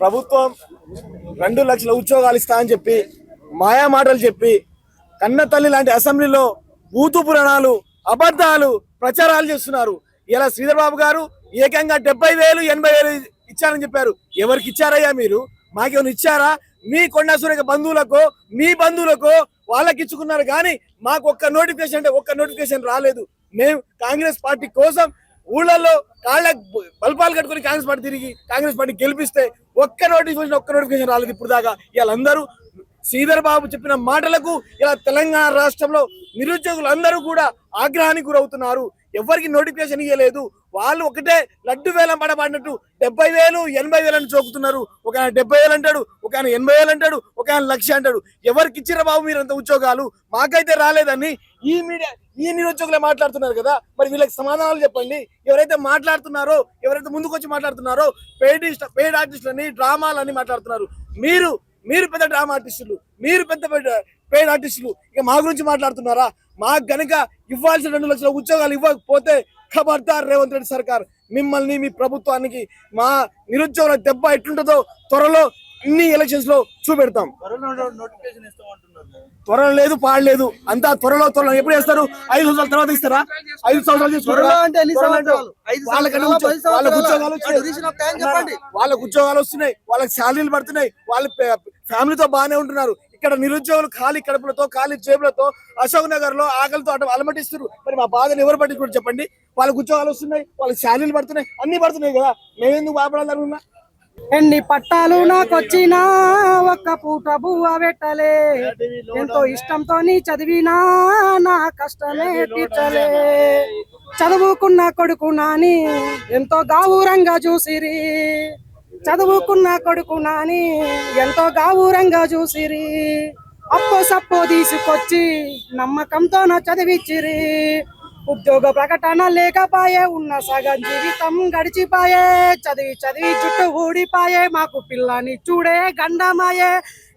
ప్రభుత్వం 2 లక్షల ఉద్యోగాలు ఇస్తా అని చెప్పి మాయా మాటలు చెప్పి కన్న తల్లి లాంటి అసెంబ్లీలో బూతు పురాణాలు అబద్ధాలు ప్రచారాలు చేస్తున్నారు. ఇలా శ్రీధర్ బాబు గారు ఏకంగా 70,000 80,000 ఇచ్చారని చెప్పారు. ఎవరికి ఇచ్చారయ్యా మీరు? మాకేమైనా ఇచ్చారా? మీ కొండా సురేఖ బంధువులకో మీ బంధువులకో వాళ్ళకి ఇచ్చుకున్నారు కానీ మాకు ఒక్క నోటిఫికేషన్ అంటే ఒక్క నోటిఫికేషన్ రాలేదు. మేము కాంగ్రెస్ పార్టీ కోసం ఊళ్ళల్లో కాళ్ళ బల్పాలు కట్టుకుని కాంగ్రెస్ పార్టీ తిరిగి కాంగ్రెస్ పార్టీ గెలిపిస్తే ఒక్క నోటిఫికేషన్ రాలేదు ఇప్పుడు దాకా. వీళ్ళందరూ శ్రీధర్ బాబు చెప్పిన మాటలకు ఇలా తెలంగాణ రాష్ట్రంలో నిరుద్యోగులు అందరూ కూడా ఆగ్రహానికి గురవుతున్నారు. ఎవరికి నోటిఫికేషన్ ఇవ్వలేదు. వాళ్ళు ఒకటే లడ్డు వేలం పడబడినట్టు 70,000 80,000 అని చూపుతున్నారు. ఒక ఆయన 70,000 అంటాడు, ఒక ఆయన 80,000 అంటాడు, ఒక ఆయన 1,00,000 అంటాడు. ఎవరికి ఇచ్చిరా బాబు మీరంత ఉద్యోగాలు? మాకైతే రాలేదని ఈ నిరుద్యోగులే మాట్లాడుతున్నారు కదా. మరి వీళ్ళకి సమాధానాలు చెప్పండి. ఎవరైతే మాట్లాడుతున్నారో, ఎవరైతే ముందుకు వచ్చి మాట్లాడుతున్నారో పెయిడ్ ఆర్టిస్టులని డ్రామాలని మాట్లాడుతున్నారు. మీరు పెద్ద డ్రామా ఆర్టిస్టులు, మీరు పెద్ద పెయిడ్ ఆర్టిస్టులు ఇక మా గురించి మాట్లాడుతున్నారా? మాకు గనక ఇవ్వాల్సిన 2 లక్షల ఉద్యోగాలు ఇవ్వకపోతే ఖబర్దార్ రేవంత్ రెడ్డి సర్కార్ మిమ్మల్ని మీ ప్రభుత్వానికి మా నిరుద్యోగుల దెబ్బ ఎట్లుంటుందో త్వరలో అన్ని ఎలక్షన్స్ లో చూపెడతాం. త్వరలో లేదు పాడలేదు అంతా త్వరలో ఎప్పుడు చేస్తారు? 5 సంవత్సరాల తర్వాత ఇస్తారా? 5 సంవత్సరాలు వాళ్ళకు ఉద్యోగాలు వస్తున్నాయి, వాళ్ళకి శాలరీలు పడుతున్నాయి, వాళ్ళ ఫ్యామిలీతో బాగానే ఉంటున్నారు. ఇక్కడ నిరుద్యోగులు ఖాళీ కడుపులతో ఖాళీ జేబులతో అశోక్ నగర్ లో ఆకలితో అలమటిస్తారు. మరి మా బాధను ఎవరు పట్టించుకుంటారు చెప్పండి? వాళ్ళకు ఉద్యోగాలు వస్తున్నాయి, వాళ్ళకి శాలరీలు పడుతున్నాయి, అన్ని పడుతున్నాయి కదా. మేమెందుకు బాధపడాలనుకున్నా? ఎన్ని పట్టాలు నాకొచ్చినా ఒక్క పూట బువ్వ పెట్టలే, ఎంతో ఇష్టంతో చదివినా నా కష్టమే తీర్చలే. చదువుకున్న కొడుకు నాని ఎంతో గావురంగా చూసిరి, చదువుకున్న కొడుకు నాని ఎంతో గావురంగా చూసిరి. అప్పో సప్పో తీసుకొచ్చి నమ్మకంతో చదివిచ్చిరి. ఉద్యోగ ప్రకటన లేకపాయే, ఉన్న సగం జీవితం గడిచిపాయే. చదివి జుట్టు ఊడిపాయే, మాకు పిల్లని చూడే గండమాయే.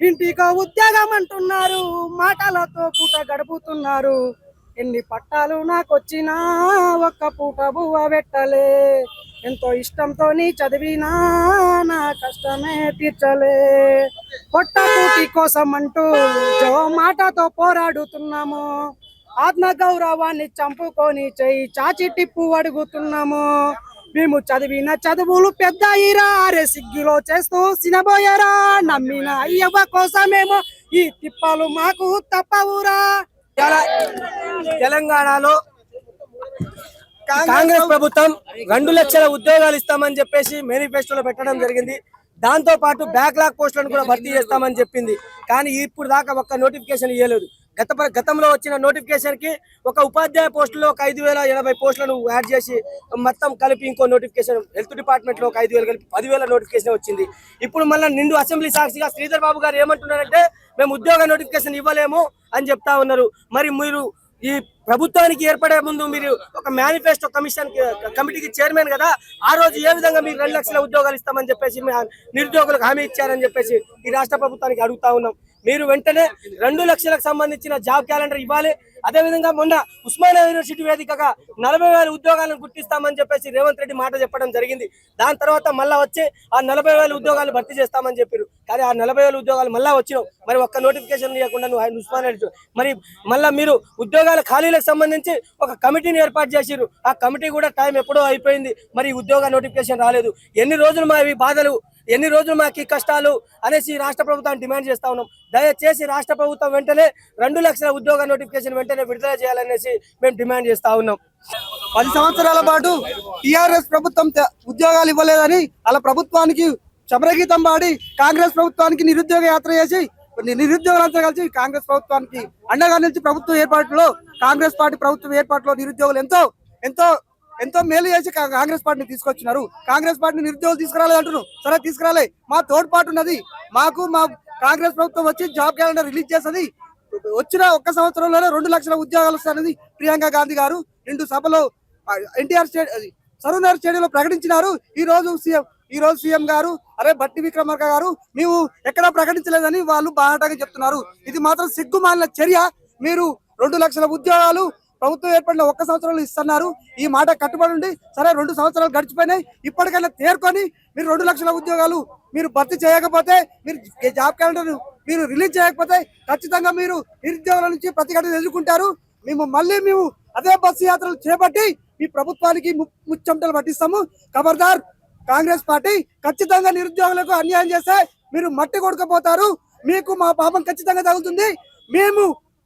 ఇంటికో ఉద్యోగం అంటున్నారు, మాటలతో పూట గడుపుతున్నారు. ఎన్ని పట్టాలు నాకొచ్చినా ఒక్క పూట బువ్వ పెట్టలే, ఎంతో ఇష్టంతో చదివినా నా కష్టమే తీర్చలే. పొట్టకూటి కోసం అంటూ జో మాటతో పోరాడుతున్నాము. ఆత్మ గౌరవాన్ని చంపుకొని చెయ్యి చాచి టిప్పు అడుగుతున్నాము. మేము చదివిన చదువులు పెద్ద ఇరారే సిగ్గిలో చేస్తూ సినబోయారా. నమ్మిన అయ్యవ్వ కోసమేమో ఈ తిప్పలు మాకు తప్పవురా. తెలంగాణలో కాంగ్రెస్ ప్రభుత్వం 2 లక్షల ఉద్యోగాలు ఇస్తామని చెప్పేసి మేనిఫెస్టోలో పెట్టడం జరిగింది. దాంతో పాటు బ్యాక్లాగ్ పోస్టులను కూడా భర్తీ చేస్తామని చెప్పింది. కానీ ఇప్పుడు దాకా ఒక్క నోటిఫికేషన్ ఇవ్వలేదు. గతంలో వచ్చిన నోటిఫికేషన్ కి ఒక ఉపాధ్యాయ పోస్టులో ఒక 5,080 పోస్టులను యాడ్ చేసి మొత్తం కలిపి ఇంకో నోటిఫికేషన్ హెల్త్ డిపార్ట్మెంట్ లో ఒక 5,000 కలిపి 10,000 నోటిఫికేషన్ వచ్చింది. ఇప్పుడు మళ్ళీ నిండు అసెంబ్లీ సాక్షిగా శ్రీధర్ బాబు గారు ఏమంటున్నారంటే మేము ఉద్యోగ నోటిఫికేషన్ ఇవ్వలేము అని చెప్తా ఉన్నారు. మరి మీరు ఈ ప్రభుత్వానికి ఏర్పడే ముందు మీరు ఒక మేనిఫెస్టో కమిటీకి చైర్మన్ కదా, ఆ రోజు ఏ విధంగా మీరు 2 లక్షల ఉద్యోగాలు ఇస్తామని చెప్పేసి నిరుద్యోగులకు హామీ ఇచ్చారని చెప్పేసి ఈ రాష్ట్ర ప్రభుత్వానికి అడుగుతా ఉన్నాం. మీరు వెంటనే 2 లక్షలకు సంబంధించిన జాబ్ క్యాలెండర్ ఇవ్వాలి. అదేవిధంగా మొన్న ఉస్మానియా యూనివర్సిటీ వేదికగా 40,000 ఉద్యోగాలను గుర్తిస్తామని చెప్పేసి రేవంత్ రెడ్డి మాట చెప్పడం జరిగింది. దాని తర్వాత మళ్ళా వచ్చి ఆ 40,000 ఉద్యోగాలు భర్తీ చేస్తామని చెప్పారు. కానీ ఆ 40,000 ఉద్యోగాలు మళ్ళా వచ్చినావు. మరి ఒక్క నోటిఫికేషన్ ఇవ్వకుండా నువ్వు ఉస్మానియా మరి మళ్ళీ మీరు ఉద్యోగాల ఖాళీలకు సంబంధించి ఒక కమిటీని ఏర్పాటు చేసిరు. ఆ కమిటీ కూడా టైం ఎప్పుడో అయిపోయింది. మరి ఉద్యోగ నోటిఫికేషన్ రాలేదు. ఎన్ని రోజులు మా ఈ బాధలు, ఎన్ని రోజులు మాకు కష్టాలు అనేసి రాష్ట్ర ప్రభుత్వాన్ని డిమాండ్ చేస్తా ఉన్నాం. దయచేసి రాష్ట్ర ప్రభుత్వం వెంటనే 2 లక్షల ఉద్యోగ నోటిఫికేషన్ వెంటనే విడుదల చేయాలనేసి మేము డిమాండ్ చేస్తా ఉన్నాం. 10 సంవత్సరాల పాటు టిఆర్ఎస్ ప్రభుత్వం ఉద్యోగాలు ఇవ్వలేదని అలా ప్రభుత్వానికి శబరగీతం పాడి కాంగ్రెస్ ప్రభుత్వానికి నిరుద్యోగ యాత్ర చేసి నిరుద్యోగులంతా కలిసి కాంగ్రెస్ ప్రభుత్వానికి అండగా నిలిచి ప్రభుత్వం ఏర్పాటులో కాంగ్రెస్ పార్టీ ప్రభుత్వం ఏర్పాటులో నిరుద్యోగులు ఎంతో ఎంతో ఎంతో మేలు చేసి కాంగ్రెస్ పార్టీని తీసుకొచ్చినారు. కాంగ్రెస్ పార్టీని నిరుద్యోగులు తీసుకురాలేదు అంటున్నారు. సరే తీసుకురాలే, మా తోడ్పాటు ఉన్నది. మాకు మా కాంగ్రెస్ ప్రభుత్వం వచ్చి జాబ్ క్యాలెండర్ రిలీజ్ చేస్తుంది. వచ్చిన 1 సంవత్సరంలోనే 2 లక్షల ఉద్యోగాలు వస్తాయని ప్రియాంక గాంధీ గారు 2 సభలో ఎన్టీఆర్ సరూనగర్ స్టేడియంలో ప్రకటించినారు. ఈ రోజు సీఎం గారు అరే బట్టి విక్రమార్క గారు మేము ఎక్కడా ప్రకటించలేదని వాళ్ళు బాహాటంగా చెప్తున్నారు. ఇది మాత్రం సిగ్గుమాలిన చర్య. మీరు 2 లక్షల ఉద్యోగాలు ప్రభుత్వం ఏర్పడిన 1 సంవత్సరంలో ఇస్తున్నారు. ఈ మాట కట్టుబడి ఉండి సరే 2 సంవత్సరాలు గడిచిపోయినాయి, ఇప్పటికైనా తేరుకొని మీరు 2 లక్షల ఉద్యోగాలు మీరు భర్తీ చేయకపోతే, మీరు జాబ్ క్యాలెండర్ మీరు రిలీజ్ చేయకపోతే ఖచ్చితంగా మీరు నిరుద్యోగుల నుంచి ప్రతిఘటన ఎదుర్కొంటారు. మేము అదే బస్సు యాత్రలు చేపట్టి మీ ప్రభుత్వానికి ముచ్చమటలు పట్టిస్తాము. ఖబర్దార్ కాంగ్రెస్ పార్టీ ఖచ్చితంగా నిరుద్యోగులకు అన్యాయం చేస్తే మీరు మట్టి కొడుకపోతారు. మీకు మా పాపం ఖచ్చితంగా తగులుతుంది. మేము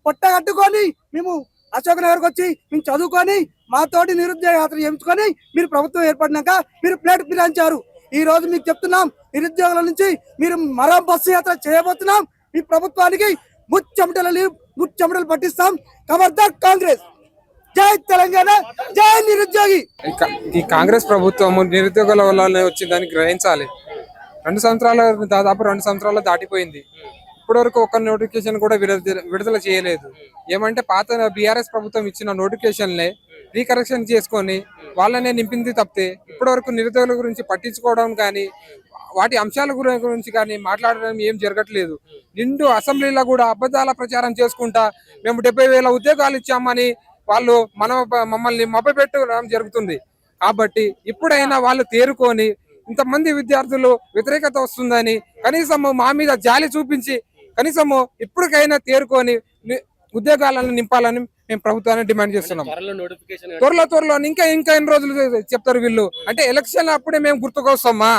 పొట్ట కట్టుకొని మేము అశోక్ నగర్కి వచ్చి మేము చదువుకొని మాతోటి నిరుద్యోగ యాత్ర చేయించుకొని మీరు ప్రభుత్వం ఏర్పడినాక మీరు ప్లేట్ ఫిరాయించారు. ఈ రోజు మీకు చెప్తున్నాం, నిరుద్యోగుల నుంచి మీరు మరో బస్సు యాత్ర చేయబోతున్నాం. మీ ప్రభుత్వానికి ముచ్చమటలు పట్టిస్తాం. ఖబర్దార్ కాంగ్రెస్. జై తెలంగాణ, జై నిరుద్యోగి. ఈ కాంగ్రెస్ ప్రభుత్వం నిరుద్యోగుల వల్ల వచ్చిందని గ్రహించాలి. 2 సంవత్సరాలు దాదాపు 2 సంవత్సరాలు దాటిపోయింది. ఇప్పటి వరకు ఒక్క నోటిఫికేషన్ కూడా విడుదల చేయలేదు. ఏమంటే పాత బీఆర్ఎస్ ప్రభుత్వం ఇచ్చిన నోటిఫికేషన్లే రీకరెక్షన్ చేసుకొని వాళ్ళనే నింపింది తప్పితే ఇప్పటి వరకు నిరుద్యోగుల గురించి పట్టించుకోవడం కానీ వాటి అంశాల గురించి కానీ మాట్లాడడం ఏం జరగట్లేదు. నిండు అసెంబ్లీలో కూడా అబద్ధాల ప్రచారం చేసుకుంటా మేము 70,000 ఉద్యోగాలు ఇచ్చామని వాళ్ళు మమ్మల్ని మభ్యపెట్టడం జరుగుతుంది. కాబట్టి ఇప్పుడైనా వాళ్ళు తేరుకొని, ఇంతమంది విద్యార్థులు వ్యతిరేకత వస్తుందని కనీసము మా మీద జాలి చూపించి కనీసము ఇప్పటికైనా తేరుకొని ఉద్యోగాలను నింపాలని మేము ప్రభుత్వాన్ని డిమాండ్ చేస్తున్నాం. త్వరలో ఇంకా ఎన్ని రోజులు చెప్తారు వీళ్ళు? అంటే ఎలక్షన్ అప్పుడే మేము గుర్తుకొస్తామా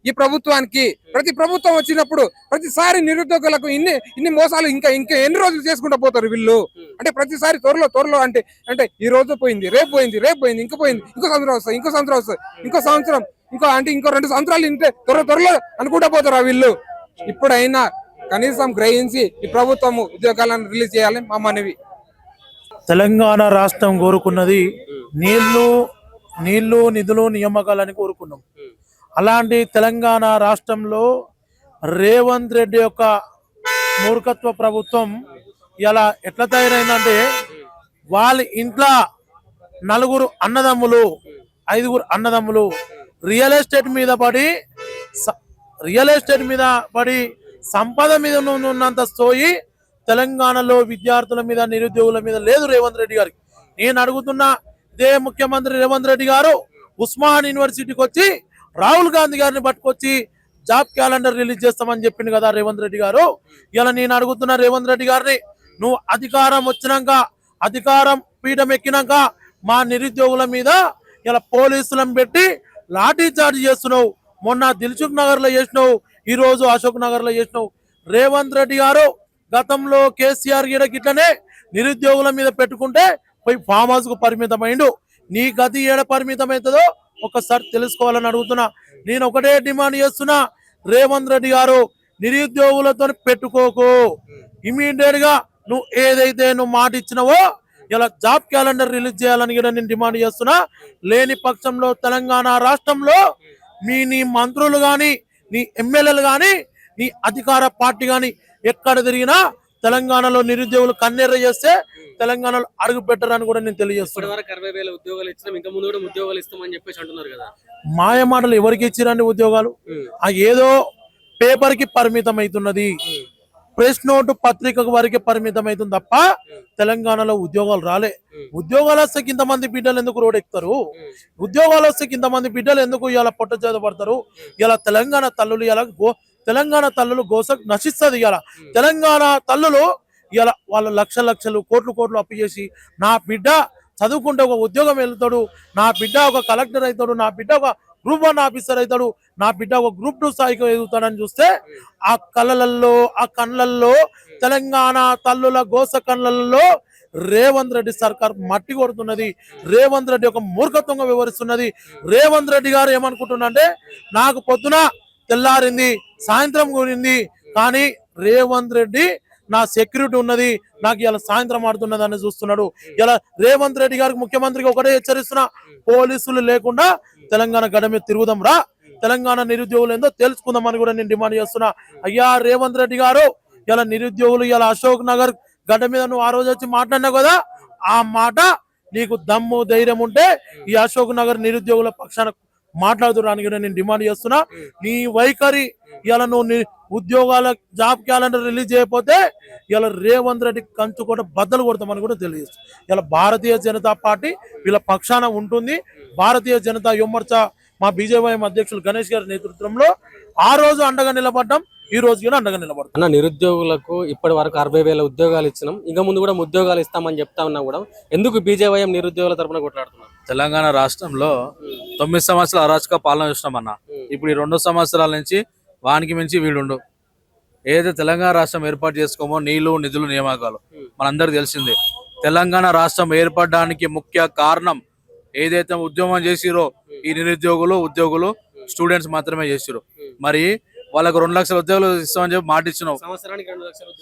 ఈ ప్రభుత్వానికి? ప్రతి ప్రభుత్వం వచ్చినప్పుడు ప్రతిసారి నిరుద్యోగులకు ఇన్ని మోసాలు ఇంకా ఎన్ని రోజులు చేసుకుంటూ పోతారు వీళ్ళు? అంటే ప్రతిసారి త్వరలో అంటే ఈ రోజు పోయింది, రేపు పోయింది, ఇంకో సంవత్సరం వస్తాయి, ఇంకో సంవత్సరం ఇంకో 2 సంవత్సరాలు ఇంటే త్వరలో అనుకుంటా పోతారు వీళ్ళు. ఇప్పుడైనా కనీసం గ్రహించి ఈ ప్రభుత్వం ఉద్యోగాలను రిలీజ్ చేయాలని మా మనవి. తెలంగాణ రాష్ట్రం కోరుకున్నది నీళ్లు నిధులు నియామకాలని కోరుకున్నాం. అలాంటి తెలంగాణ రాష్ట్రంలో రేవంత్ రెడ్డి యొక్క మూర్ఖత్వ ప్రభుత్వం ఇలా ఎట్లా తయారైందంటే, వాళ్ళ ఇంట్లో 4 అన్నదమ్ములు 5 అన్నదమ్ములు రియల్ ఎస్టేట్ మీద పడి సంపద మీద ఉన్నంత సోయి తెలంగాణలో విద్యార్థుల మీద నిరుద్యోగుల మీద లేదు రేవంత్ రెడ్డి గారికి. నేను అడుగుతున్నా, ఇదే ముఖ్యమంత్రి రేవంత్ రెడ్డి గారు ఉస్మాన్ యూనివర్సిటీకి వచ్చి రాహుల్ గాంధీ గారిని పట్టుకొచ్చి జాబ్ క్యాలెండర్ రిలీజ్ చేస్తామని చెప్పింది కదా రేవంత్ రెడ్డి గారు. ఇలా నేను అడుగుతున్నా రేవంత్ రెడ్డి గారిని, నువ్వు అధికారం పీఠం ఎక్కినాక మా నిరుద్యోగుల మీద ఇలా పోలీసులను పెట్టి లాఠీ చార్జ్ చేస్తున్నావు. మొన్న దిల్సుఖ్ నగర్ లో చేసినావు, ఈ రోజు అశోక్ నగర్ లో చేసినావు. రేవంత్ రెడ్డి గారు గతంలో కేసీఆర్ గిట్లనే నిరుద్యోగుల మీద పెట్టుకుంటే పోయి ఫామ్ హౌస్ కు పరిమితమైండు. నీ గతి ఏడ పరిమితం అవుతుందో ఒకసారి తెలుసుకోవాలని అడుగుతున్నా. నేను ఒకటే డిమాండ్ చేస్తున్నా, రేవంత్ రెడ్డి గారు నిరుద్యోగులతో పెట్టుకోకు. ఇమీడియట్ గా నువ్వు ఏదైతే మాట ఇచ్చినావో ఇలా జాబ్ క్యాలెండర్ రిలీజ్ చేయాలని కూడా నేను డిమాండ్ చేస్తున్నా. లేని పక్షంలో తెలంగాణ రాష్ట్రంలో నీ మంత్రులు గాని, నీ ఎమ్మెల్యేలు గాని, నీ అధికార పార్టీ గాని ఎక్కడ తిరిగినా తెలంగాణలో నిరుద్యోగులు కన్నెర్ర చేస్తే తెలంగాణలో అడుగు పెట్టరని కూడా నేను తెలియజేస్తున్నాను. మాయ మాటలు ఎవరికి ఇచ్చిరండి ఉద్యోగాలు? ఆ ఏదో పేపర్ కి పరిమితం అవుతున్నది, ప్రెస్ నోటు పత్రిక వరకే పరిమితం అవుతుంది తప్ప తెలంగాణలో ఉద్యోగాలు రాలే. ఉద్యోగాలు వస్తే ఇంతమంది బిడ్డలు ఎందుకు రోడ్ ఎక్కుతారు? ఉద్యోగాలు వస్తే ఇంతమంది బిడ్డలు ఎందుకు ఇలా పొట్ట చేత పడతారు? ఇలా తెలంగాణ తల్లులు గోస నశిస్తుంది. ఇలా తెలంగాణ తల్లులు ఇలా వాళ్ళ లక్షలు కోట్లు అప్పు చేసి, నా బిడ్డ చదువుకుంటే ఒక ఉద్యోగం వెళ్తాడు, నా బిడ్డ ఒక కలెక్టర్ అవుతాడు, నా బిడ్డ ఒక గ్రూప్ 1 ఆఫీసర్ అవుతాడు, నా బిడ్డ ఒక గ్రూప్ 2 స్థాయికి ఎదుగుతాడని చూస్తే ఆ కళ్ళల్లో తెలంగాణ తల్లుల గోస కళ్ళల్లో రేవంత్ రెడ్డి సర్కార్ మట్టి కొడుతున్నది. రేవంత్ రెడ్డి ఒక మూర్ఖత్వంగా వివరిస్తున్నది. రేవంత్ రెడ్డి గారు ఏమనుకుంటున్నారంటే, నాకు పొద్దున తెల్లారింది, సాయంత్రం కూడింది, కానీ రేవంత్ రెడ్డి నా సెక్యూరిటీ ఉన్నది, నాకు ఇలా సాయంత్రం ఆడుతున్నది అని చూస్తున్నాడు. ఇలా రేవంత్ రెడ్డి గారికి ముఖ్యమంత్రికి ఒకటే హెచ్చరిస్తున్నా, పోలీసులు లేకుండా తెలంగాణ గడ్డ మీద తిరుగుదాం రా, తెలంగాణ నిరుద్యోగులు ఏందో తెలుసుకుందామని కూడా నేను డిమాండ్ చేస్తున్నా. అయ్యా రేవంత్ రెడ్డి గారు, ఇలా నిరుద్యోగులు ఇలా అశోక్ నగర్ గడ్డ మీద నువ్వు ఆ రోజు వచ్చి మాట్లాడినావు కదా, ఆ మాట నీకు దమ్ము ధైర్యం ఉంటే ఈ అశోక్ నగర్ నిరుద్యోగుల పక్షాన మాట్లాడుతుడానికి నేను డిమాండ్ చేస్తున్నా. నీ వైఖరి ఇలా నువ్వు ఉద్యోగాల జాబ్ క్యాలెండర్ రిలీజ్ చేయకపోతే ఇలా రేవంత్ రెడ్డి కంచు కూడా బద్దలు కొడతామని కూడా తెలియజేస్తుంది. ఇలా భారతీయ జనతా పార్టీ వీళ్ళ పక్షాన ఉంటుంది. భారతీయ జనతా యువమోర్చా మా బీజేవైఎం అధ్యక్షులు గణేష్ గారి నేతృత్వంలో ఆ రోజు అండగా నిలబడ్డాం, ఈ రోజు కూడా అండగా నిలబడతాం. అన్న, నిరుద్యోగులకు ఇప్పటి వరకు 60,000 ఉద్యోగాలు ఇచ్చినాం, ఇంకా ముందు కూడా ఉద్యోగాలు ఇస్తామని చెప్తా ఉన్నా కూడా ఎందుకు బీజేవైఎం నిరుద్యోగుల తరపున కొట్లాడుతున్నారు? తెలంగాణ రాష్ట్రంలో 9 సంవత్సరాల అరాచక పాలన చూసినామన్న. ఇప్పుడు ఈ 2 సంవత్సరాల నుంచి వానికి మించి వీడుండు. ఏదైతే తెలంగాణ రాష్ట్రం ఏర్పాటు చేసుకోమో నీళ్లు నిధులు నియామకాలు మనందరికి తెలిసిందే. తెలంగాణ రాష్ట్రం ఏర్పడడానికి ముఖ్య కారణం ఏదైతే ఉద్యమం చేసిరో ఈ నిరుద్యోగులు ఉద్యోగులు స్టూడెంట్స్ మాత్రమే చేసిరు. మరి వాళ్ళకు 2 లక్షల ఉద్యోగాలు ఇస్తామని చెప్పి మాట ఇచ్చినావు.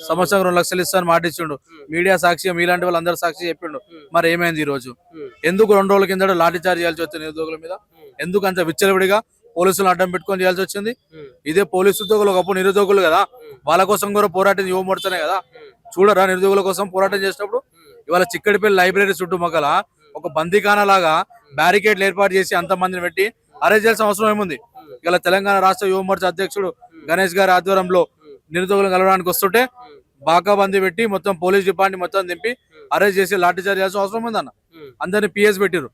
సంవత్సరం 2 లక్షలు ఇస్తామని మాట ఇచ్చిండు. మీడియా సాక్షి మీలాంటి వాళ్ళందరూ సాక్షి చెప్పిండు. మరి ఏమైంది ఈ రోజు? ఎందుకు 2 రోజుల కింద లాఠీ చార్జ్ చేయాల్సి వచ్చింది నిరుద్యోగుల మీద? ఎందుకు అంత విచ్చలవిడిగా పోలీసులు అడ్డం పెట్టుకొని చేయాల్సి వచ్చింది? ఇదే పోలీసు ఉద్యోగులు ఒకప్పుడు నిరుద్యోగులు కదా, వాళ్ళ కోసం కూడా పోరాటం యువ మోర్చనే కదా. చూడరా నిరుద్యోగుల కోసం పోరాటం చేసినప్పుడు ఇవాళ చిక్కడిపల్లి లైబ్రరీ చుట్టుమక్కల ఒక బందీఖానా లాగా బ్యారికేడ్లు ఏర్పాటు చేసి అంత మందిని పెట్టి అరెస్ట్ చేయాల్సిన అవసరం ఏముంది? ఇలా తెలంగాణ రాష్ట్ర యువ మోర్చా అధ్యక్షుడు గణేష్ గారి ఆధ్వర్యంలో నిరుద్యోగులను కలవడానికి వస్తుంటే బాకాబందీ పెట్టి మొత్తం పోలీస్ డిపార్ట్మెంట్ మొత్తం దింపి అరెస్ట్ చేసి లాఠీ చార్జ్ చేయాల్సిన అవసరం ఉందన్న. అందరినీ పిఎస్ పెట్టిరు.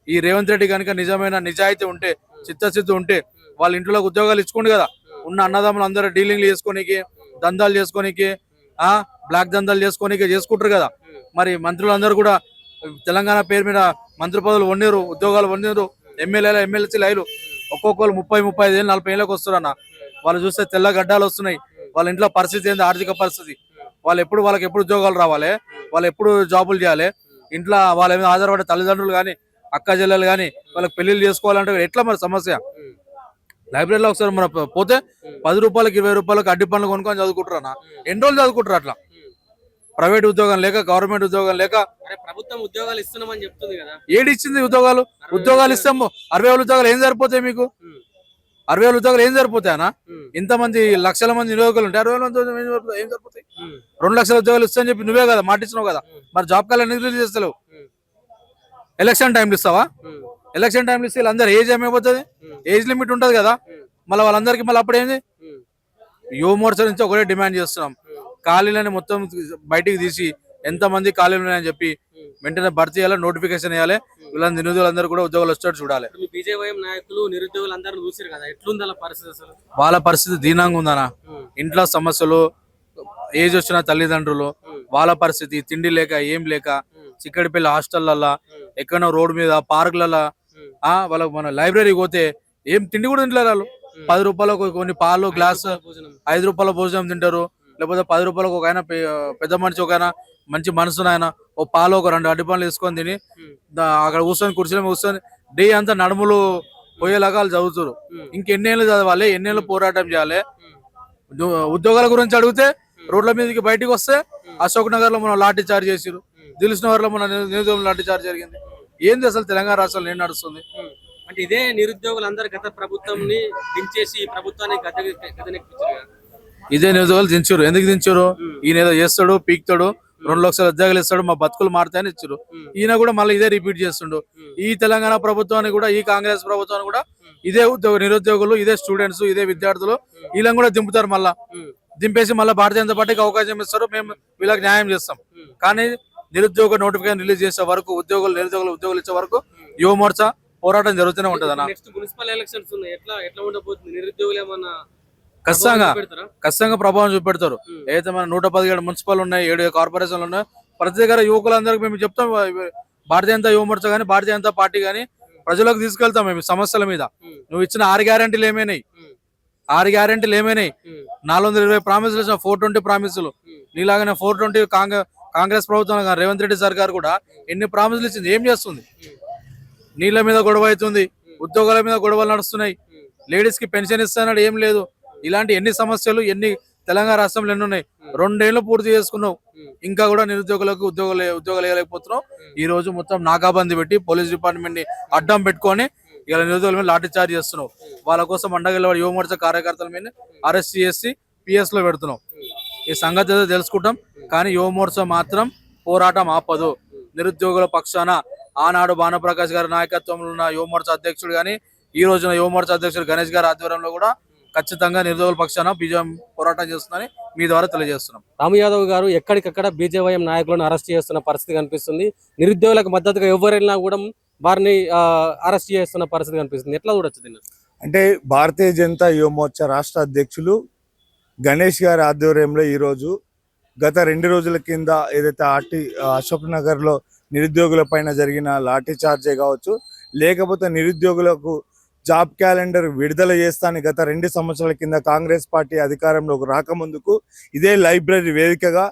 ఈ రేవంత్ రెడ్డి కనుక నిజమైన నిజాయితీ ఉంటే చిత్తశుద్ధి ఉంటే వాళ్ళ ఇంట్లోకి ఉద్యోగాలు ఇచ్చుకోండి కదా. ఉన్న అన్నదమ్ములు అందరూ డీలింగ్లు చేసుకోనికి దందాలు చేసుకోనికి బ్లాక్ దందాలు చేసుకోనికి చేసుకుంటారు కదా. మరి మంత్రులందరూ కూడా తెలంగాణ పేరు మీద మంత్రి పదవులు వండిరు, ఉద్యోగాలు వండిరు. ఎమ్మెల్యేలు ఎమ్మెల్సీ లైలు ఒక్కొక్కరు 30-35 ఏళ్ళు 40 ఏళ్ళకి వస్తారన్న. వాళ్ళు చూస్తే తెల్ల గడ్డాలు వస్తున్నాయి. వాళ్ళ ఇంట్లో పరిస్థితి ఏంది, ఆర్థిక పరిస్థితి, వాళ్ళకి ఎప్పుడు ఉద్యోగాలు రావాలి, వాళ్ళు ఎప్పుడు జాబులు చేయాలి, ఇంట్లో వాళ్ళ మీద ఆధారపడే తల్లిదండ్రులు కానీ అక్క చెల్లెలు కానీ వాళ్ళకి పెళ్లిళ్ళు చేసుకోవాలంటే ఎట్లా మరి సమస్య? లైబ్రరీలో ఒకసారి మన పోతే 10 రూపాయలకి 20 రూపాయలకి అడ్డి పనులు కొనుక్కొని చదువుకుంటారు అన్న. ఎన్ని రోజులు చదువుకుంటారు అట్లా? ప్రైవేట్ ఉద్యోగం లేక గవర్నమెంట్ ఉద్యోగం లేక ప్రభుత్వం ఉద్యోగాలు ఇస్తున్నామని చెప్తుంది కదా. ఏడు ఇచ్చింది ఉద్యోగాలు? ఉద్యోగాలు ఇస్తాము. 60,000 ఉద్యోగాలు ఏం సరిపోతాయి మీకు? 60,000 ఉద్యోగాలు ఏం సరిపోతాయనా? ఇంతమంది లక్షల మంది నిరుద్యోగులు ఉంటే 60,000 ఏం సరిపోతాయి? 2 లక్షల ఉద్యోగాలు ఇస్తామని చెప్పి నువ్వే కదా మాటిచ్చినావు కదా. మరి జాబ్ కార్డు ఎందుకు రిలీజ్ చేస్తలేవు? ఎలక్షన్ టైంలు ఇస్తావా? ఎలక్షన్ టైంలు ఇస్తే వీళ్ళందరూ ఏజ్ ఏమైపోతుంది? ఏజ్ లిమిట్ ఉంటది కదా. మళ్ళీ వాళ్ళందరికీ మళ్ళీ అప్పుడేంది? యువ మోర్చా నుంచి ఒకటే డిమాండ్ చేస్తున్నాం, ఖాళీలని మొత్తం బయటికి తీసి ఎంతమంది ఖాళీలు ఉన్నాయని చెప్పి వెంటనే భర్తీ చేయాలి, నోటిఫికేషన్ వేయాలి. వీళ్ళ నిరుద్యోగులందరూ కూడా ఉద్యోగాలు వచ్చేటట్టు చూడాలి. బీజేవైఎం నాయకులు నిరుద్యోగులందరూ చూసారు కదా, ఎట్లుంది వాళ్ళ పరిస్థితి? అసలు వాళ్ళ పరిస్థితి దీనంగా ఉందనా. ఇంట్లో సమస్యలు, ఏజ్ వచ్చిన తల్లిదండ్రులు, వాళ్ళ పరిస్థితి తిండి లేక ఏం లేక చిక్కడిపల్లి హాస్టళ్లలో ఎక్కడో రోడ్డు మీద పార్కులలో వాళ్ళకి మన లైబ్రరీకి పోతే ఏం తిండి కూడా తింటలేరు వాళ్ళు. 10 రూపాయలకు కొన్ని పాలు గ్లాస్, 5 రూపాయల భోజనం తింటారు. లేకపోతే 10 రూపాయలకు ఒక ఆయన పెద్ద మనిషి, ఒక ఆయన మంచి మనసును ఆయన ఓ పాలు ఒక 2 అడ్డి పనులు వేసుకొని తిని అక్కడ కూర్చొని కుర్చీలో కూర్చొని డే అంతా నడుములు పోయేలాగా వాళ్ళు చదువుతారు. ఇంకెన్నేళ్ళు చదవాలి, ఎన్నేళ్ళు పోరాటం చేయాలి? ఉద్యోగాల గురించి అడిగితే రోడ్ల మీదకి బయటకు వస్తే అశోక్ నగర్ లో మనం లాఠీ చార్జ్ చేసిరు, దిల్స్ నగర్ లో మన నిరుద్యోగం లాఠీ చార్జ్ జరిగింది. ఏంది అసలు తెలంగాణ రాష్ట్రంలో ఏం నడుస్తుంది? అంటే ఇదే నిరుద్యోగులందరూ గత ప్రభుత్వంని దించేసి ప్రభుత్వాన్ని గద్దెనెక్కించారు. ఇదే నిరుద్యోగులు దించారు. ఎందుకు దించారు? ఈయన ఏదో చేస్తాడు, పీక్తాడు, 2 లక్షల ఉద్యోగాలు ఇస్తాడు, మా బతుకులు మారుతాయని ఇచ్చారు. ఈయన కూడా మళ్ళీ ఇదే రిపీట్ చేస్తుండు. ఈ తెలంగాణ ప్రభుత్వాన్ని కూడా, ఈ కాంగ్రెస్ ప్రభుత్వాన్ని కూడా ఇదే నిరుద్యోగులు, ఇదే స్టూడెంట్స్, ఇదే విద్యార్థులు వీళ్ళని కూడా దింపుతారు. మళ్ళా దింపేసి మళ్ళీ భారతీయ జనతా పార్టీకి అవకాశం ఇస్తారు, మేము వీళ్ళకి న్యాయం చేస్తాం. కానీ నిరుద్యోగ నోటిఫికేషన్ రిలీజ్ చేసే వరకు, ఉద్యోగులు ఇచ్చే వరకు యువ మోర్చా పోరాటం జరుగుతూనే ఉంటది అన్న. మున్సిపల్ ఎలక్షన్స్ ఉన్నాయి, ఎట్లా ఉండబోతుంది? నిరుద్యోగులు ఏమన్నా ఖచ్చితంగా ప్రభావం చూపెడతారు. ఏదైతే మన 117 మున్సిపల్ ఉన్నాయి, 7 కార్పొరేషన్లు ఉన్నాయి. ప్రతి దగ్గర యువకులందరికీ మేము చెప్తాం, భారతీయ జనతా యువ మోర్చా కానీ భారతీయ జనతా పార్టీ కానీ ప్రజలకు తీసుకెళ్తాం మేము సమస్యల మీద. నువ్వు ఇచ్చిన 6 గ్యారెంటీలు ఏమైనాయి? 6 గ్యారెంటీలు ఏమైనాయి? 420 ప్రామిసులు ఇచ్చిన 420 ప్రామిసులు. నీలాగానే 420 కాంగ్రెస్ ప్రభుత్వం రేవంత్ రెడ్డి సర్కార్ కూడా ఎన్ని ప్రామిసులు ఇచ్చింది? ఏం చేస్తుంది? నీళ్ళ మీద గొడవ అవుతుంది, ఉద్యోగాల మీద గొడవలు నడుస్తున్నాయి, లేడీస్ కి పెన్షన్ ఇస్తానన్నాడు, ఏం లేదు. ఇలాంటి ఎన్ని సమస్యలు తెలంగాణ రాష్ట్రంలో ఎన్ని ఉన్నాయి? 2 ఏళ్ళు పూర్తి చేసుకున్నావు, ఇంకా కూడా నిరుద్యోగులకు ఉద్యోగాలు వేయలేకపోతున్నావు. ఈ రోజు మొత్తం నాకాబందీ పెట్టి పోలీస్ డిపార్ట్మెంట్ ని అడ్డం పెట్టుకొని ఇలా నిరుద్యోగుల మీద లాఠీ చార్జ్ చేస్తున్నావు. వాళ్ళ కోసం అండగల యువ మోర్చా కార్యకర్తల మీద అరెస్ట్ చేసి PS లో పెడుతున్నావు. ఈ సంగతి ఏదో తెలుసుకుంటాం, కానీ యువ మోర్చా మాత్రం పోరాటం ఆపదు. నిరుద్యోగుల పక్షాన ఆనాడు భానుప్రకాష్ గారి నాయకత్వంలో ఉన్న యువ మోర్చా అధ్యక్షుడు కానీ ఈ రోజున యువ మోర్చా అధ్యక్షుడు గణేష్ గారి ఆధ్వర్యంలో కూడా ఖచ్చితంగా నిరుద్యోగుల పక్షాన బీజేపీ పోరాటం చేస్తుందని మీ ద్వారా తెలియజేస్తున్నాం. రాము యాదవ్ గారు ఎక్కడికక్కడ బీజేవైఎం నాయకులను అరెస్ట్ చేస్తున్న పరిస్థితి కనిపిస్తుంది. నిరుద్యోగులకు మద్దతుగా ఎవరైనా కూడా వారిని అరెస్ట్ చేస్తున్న పరిస్థితి కనిపిస్తుంది. ఎట్లా చూడొచ్చు దీన్ని? అంటే భారతీయ జనతా యువ మోర్చా రాష్ట్ర అధ్యక్షులు గణేష్ గారి ఆధ్వర్యంలో ఈరోజు గత 2 రోజుల కింద ఏదైతే అశోక్ నగర్లో నిరుద్యోగుల పైన జరిగిన లాఠీ చార్జే కావచ్చు, లేకపోతే నిరుద్యోగులకు జాబ్ క్యాలెండర్ విడుదల చేస్తానని గత 2 సంవత్సరాల కింద కాంగ్రెస్ పార్టీ అధికారంలోకి రాకముందుకు ఇదే లైబ్రరీ వేదికగా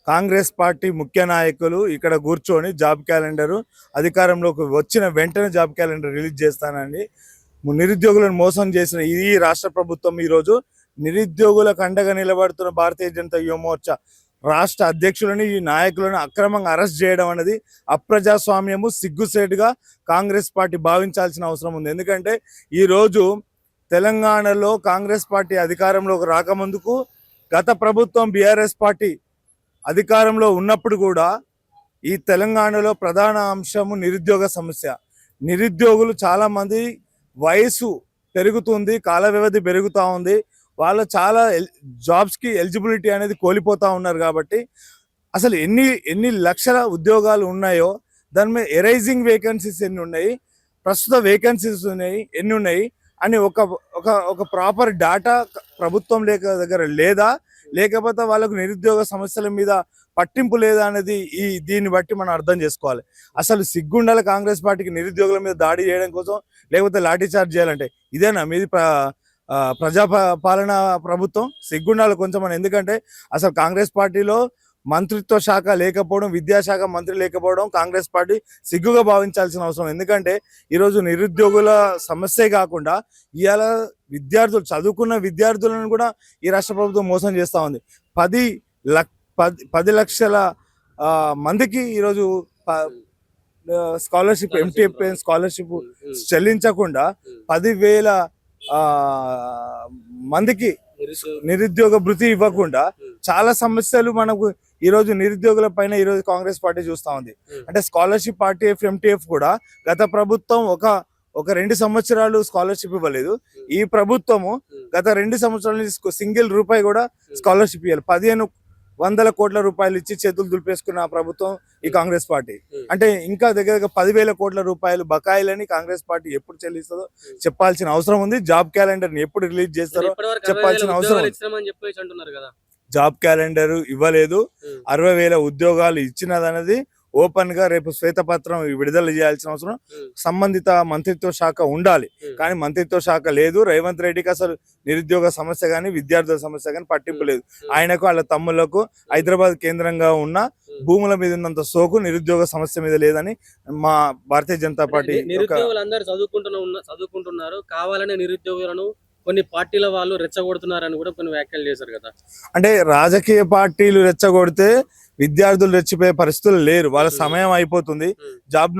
కాంగ్రెస్ పార్టీ ముఖ్య నాయకులు ఇక్కడ కూర్చొని జాబ్ క్యాలెండర్ అధికారంలోకి వచ్చిన వెంటనే జాబ్ క్యాలెండర్ రిలీజ్ చేస్తానని నిరుద్యోగులను మోసం చేసిన ఈ రాష్ట్ర ప్రభుత్వం ఈరోజు నిరుద్యోగులకు అండగా నిలబడుతున్న భారతీయ జనతా యువ మోర్చా రాష్ట్ర అధ్యక్షులని ఈ నాయకులను అక్రమంగా అరెస్ట్ చేయడం అనేది అప్రజాస్వామ్యము, సిగ్గుసేటుగా కాంగ్రెస్ పార్టీ భావించాల్సిన అవసరం ఉంది. ఎందుకంటే ఈరోజు తెలంగాణలో కాంగ్రెస్ పార్టీ అధికారంలోకి రాకముందుకు గత ప్రభుత్వం బీఆర్ఎస్ పార్టీ అధికారంలో ఉన్నప్పుడు కూడా ఈ తెలంగాణలో ప్రధాన అంశము నిరుద్యోగ సమస్య. నిరుద్యోగులు చాలామంది వయసు పెరుగుతుంది, కాల వ్యవధి పెరుగుతూ ఉంది, వాళ్ళు చాలా జాబ్స్కి ఎలిజిబిలిటీ అనేది కోల్పోతూ ఉన్నారు. కాబట్టి అసలు ఎన్ని లక్షల ఉద్యోగాలు ఉన్నాయో దాని మీద ఎరైజింగ్ వేకెన్సీస్ ఎన్ని ఉన్నాయి, ప్రస్తుత వేకెన్సీస్ ఉన్నాయి ఎన్ని ఉన్నాయి అని ఒక ప్రాపర్ డాటా ప్రభుత్వం దగ్గర లేదా, లేకపోతే వాళ్ళకు నిరుద్యోగ సమస్యల మీద పట్టింపు లేదా అనేది దీన్ని బట్టి మనం అర్థం చేసుకోవాలి. అసలు సిగ్గుండాలి కాంగ్రెస్ పార్టీకి నిరుద్యోగుల మీద దాడి చేయడం కోసం, లేకపోతే లాఠీ చార్జ్ చేయాలంటే. ఇదేనా మీది ప్రజాపాలన ప్రభుత్వం? సిగ్గుండాలి కొంచెం అని. ఎందుకంటే అసలు కాంగ్రెస్ పార్టీలో మంత్రిత్వ శాఖ లేకపోవడం, విద్యాశాఖ మంత్రి లేకపోవడం కాంగ్రెస్ పార్టీ సిగ్గుగా భావించాల్సిన అవసరం. ఎందుకంటే ఈరోజు నిరుద్యోగుల సమస్యే కాకుండా ఇవాళ విద్యార్థులు, చదువుకున్న విద్యార్థులను కూడా ఈ రాష్ట్ర ప్రభుత్వం మోసం చేస్తూ ఉంది. 10 లక్షల మందికి ఈరోజు స్కాలర్షిప్, ఎంటీఎఫ్ స్కాలర్షిప్ చెల్లించకుండా 10,000 మందికి నిరుద్యోగ భృతి ఇవ్వకుండా చాలా సమస్యలు మనకు ఈరోజు నిరుద్యోగుల పైన ఈరోజు కాంగ్రెస్ పార్టీ చూస్తూ ఉంది. అంటే స్కాలర్షిప్, ఆర్టీఎఫ్, ఎంటీఎఫ్ కూడా గత ప్రభుత్వం ఒక 2 సంవత్సరాలు స్కాలర్షిప్ ఇవ్వలేదు. ఈ ప్రభుత్వము గత 2 సంవత్సరాల నుంచి సింగిల్ రూపాయి కూడా స్కాలర్షిప్ ఇవ్వాలి. 1500 కోట్ల రూపాయలు ఇచ్చి చేతులు దులిపేసుకున్న ప్రభుత్వం ఈ కాంగ్రెస్ పార్టీ. అంటే ఇంకా దగ్గర 10,000 కోట్ల రూపాయలు బకాయిలని కాంగ్రెస్ పార్టీ ఎప్పుడు చెల్లిస్తుందో చెప్పాల్సిన అవసరం ఉంది. జాబ్ క్యాలెండర్ ని ఎప్పుడు రిలీజ్ చేస్తారో చెప్పాల్సిన అవసరం ఉంది. జాబ్ క్యాలెండర్ ఇవ్వలేదు, 60,000 ఉద్యోగాలు ఇచ్చినదన్నది ఓపెన్ గా రేపు శ్వేతపత్రం విడుదల చేయాల్సిన అవసరం సంబంధిత మంత్రిత్వ శాఖ ఉండాలి. కానీ మంత్రిత్వ శాఖ లేదు. రేవంత్ రెడ్డికి అసలు నిరుద్యోగ సమస్య కానీ విద్యార్థుల సమస్య కానీ పట్టింపు లేదు. ఆయనకు వాళ్ళ తమ్ముళ్లకు హైదరాబాద్ కేంద్రంగా ఉన్న భూముల మీద ఉన్నంత సోకు నిరుద్యోగ సమస్య మీద లేదని మా భారతీయ జనతా పార్టీ. నిరుద్యోగులందరూ చదువుకుంటున్నారు, కావాలనే నిరుద్యోగులను కొన్ని పార్టీల వాళ్ళు రెచ్చగొడుతున్నారని కూడా కొన్ని వ్యాఖ్యలు చేశారు కదా. అంటే రాజకీయ పార్టీలు రెచ్చగొడితే విద్యార్థులు రెచ్చిపోయే పరిస్థితులు లేరు. వాళ్ళ సమయం అయిపోతుంది, జాబ్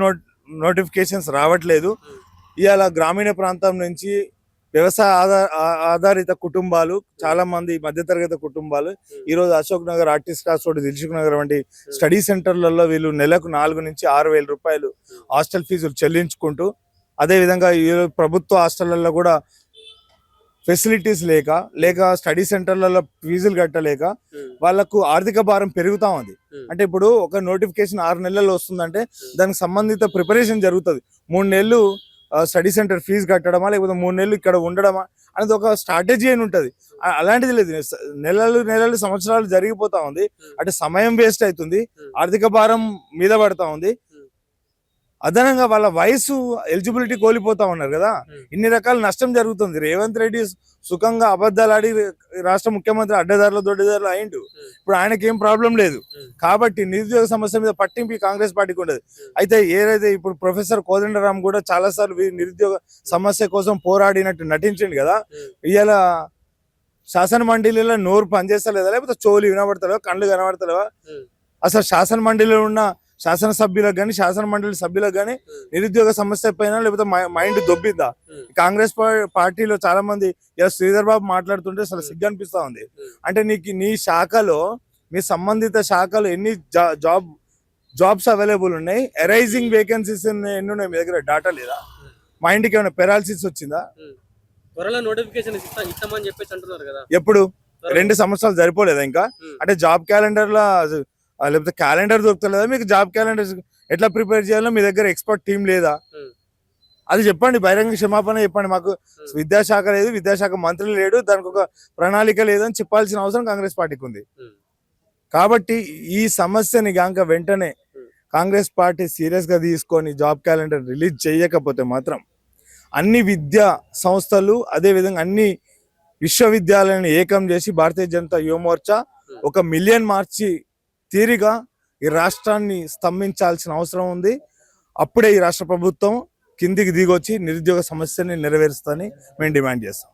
నోటిఫికేషన్స్ రావట్లేదు. ఇవాళ గ్రామీణ ప్రాంతం నుంచి వ్యవసాయ ఆధారిత కుటుంబాలు, చాలా మంది మధ్యతరగతి కుటుంబాలు ఈరోజు Ashok Nagar, artist cross road, Dilsukh Nagar వంటి స్టడీ సెంటర్లలో వీళ్ళు నెలకు 4 నుంచి 6,000 రూపాయలు హాస్టల్ ఫీజులు చెల్లించుకుంటూ, అదేవిధంగా ఈరోజు ప్రభుత్వ హాస్టళ్లలో కూడా ఫెసిలిటీస్ లేక స్టడీ సెంటర్లలో ఫీజులు కట్టలేక వాళ్ళకు ఆర్థిక భారం పెరుగుతా ఉంది. అంటే ఇప్పుడు ఒక నోటిఫికేషన్ 6 నెలల్లో వస్తుందంటే దానికి సంబంధిత ప్రిపరేషన్ జరుగుతుంది. 3 నెలలు స్టడీ సెంటర్ ఫీజు కట్టడమా, లేకపోతే 3 నెలలు ఇక్కడ ఉండడమా అనేది ఒక స్ట్రాటజీ అని ఉంటుంది. అలాంటిది లేదు. నెలలు సంవత్సరాలు జరిగిపోతా ఉంది. అంటే సమయం వేస్ట్ అవుతుంది, ఆర్థిక భారం మీద పడతా ఉంది. అదనంగా వాళ్ళ వయసు ఎలిజిబిలిటీ కోల్పోతా ఉన్నారు కదా. ఇన్ని రకాల నష్టం జరుగుతుంది. రేవంత్ రెడ్డి సుఖంగా అబద్ధాలు ఆడి రాష్ట్ర ముఖ్యమంత్రి అడ్డదారులు దొడ్డదారులు అయిండు. ఇప్పుడు ఆయనకేం ప్రాబ్లం లేదు. కాబట్టి నిరుద్యోగ సమస్య మీద పట్టింపు కాంగ్రెస్ పార్టీకి ఉండదు. అయితే ఏదైతే ఇప్పుడు ప్రొఫెసర్ కోదండరామ్ కూడా చాలా సార్లు నిరుద్యోగ సమస్య కోసం పోరాడినట్టు నటించిండు కదా. ఇవాళ శాసన మండలిలో నోరు పనిచేస్తలేదా, లేకపోతే చోలు వినబడతలేవా, కళ్ళు కనబడతలేవా? అసలు శాసన మండలిలో ఉన్న శాసనసభ్యులకు కానీ శాసన మండలి సభ్యులకు కానీ నిరుద్యోగ సమస్య పైన లేకపోతే మైండ్ దొబ్బిద్దా? కాంగ్రెస్ పార్టీలో చాలా మంది ఇలా శ్రీధర్ బాబు మాట్లాడుతుంటే అసలు సిగ్గు అనిపిస్తా ఉంది. అంటే నీ శాఖలో, మీ సంబంధిత శాఖలో ఎన్ని జాబ్స్ అవైలబుల్ ఉన్నాయి, ఎరైజింగ్ వేకెన్సీస్ ఎన్ని ఉన్నాయి, మీ దగ్గర డాటా లేదా? మా ఇంటికి ఏమైనా పెరాలసిస్ వచ్చిందా? నోటిఫికేషన్ ఇస్తామని చెప్పేసి అంటున్నారు కదా. ఎప్పుడు 2 సంవత్సరాలు సరిపోలేదా ఇంకా? అంటే జాబ్ క్యాలెండర్ లా లేకపోతే క్యాలెండర్ దొరుకుతలేదా మీకు? జాబ్ క్యాలెండర్ ఎట్లా ప్రిపేర్ చేయాలో మీ దగ్గర ఎక్స్పర్ట్ టీం లేదా? అది చెప్పండి, బహిరంగ క్షమాపణ చెప్పండి. మాకు విద్యాశాఖ లేదు, విద్యాశాఖ మంత్రి లేడు, దానికి ఒక ప్రణాళిక లేదని చెప్పాల్సిన అవసరం కాంగ్రెస్ పార్టీకి ఉంది. కాబట్టి ఈ సమస్యని గాంక వెంటనే కాంగ్రెస్ పార్టీ సీరియస్ గా తీసుకొని జాబ్ క్యాలెండర్ రిలీజ్ చేయకపోతే మాత్రం అన్ని విద్యా సంస్థలు అదే విధంగా అన్ని విశ్వవిద్యాలయాలను ఏకం చేసి భారతీయ జనతా యువ మోర్చా 1 మిలియన్ మార్చి తీరిగా ఈ రాష్ట్రాన్ని స్తంభించాల్సిన అవసరం ఉంది. అప్పుడే ఈ రాష్ట్ర ప్రభుత్వం కిందికి దిగొచ్చి నిరుద్యోగ సమస్యని నెరవేరుస్తుందని మేము డిమాండ్ చేస్తాం.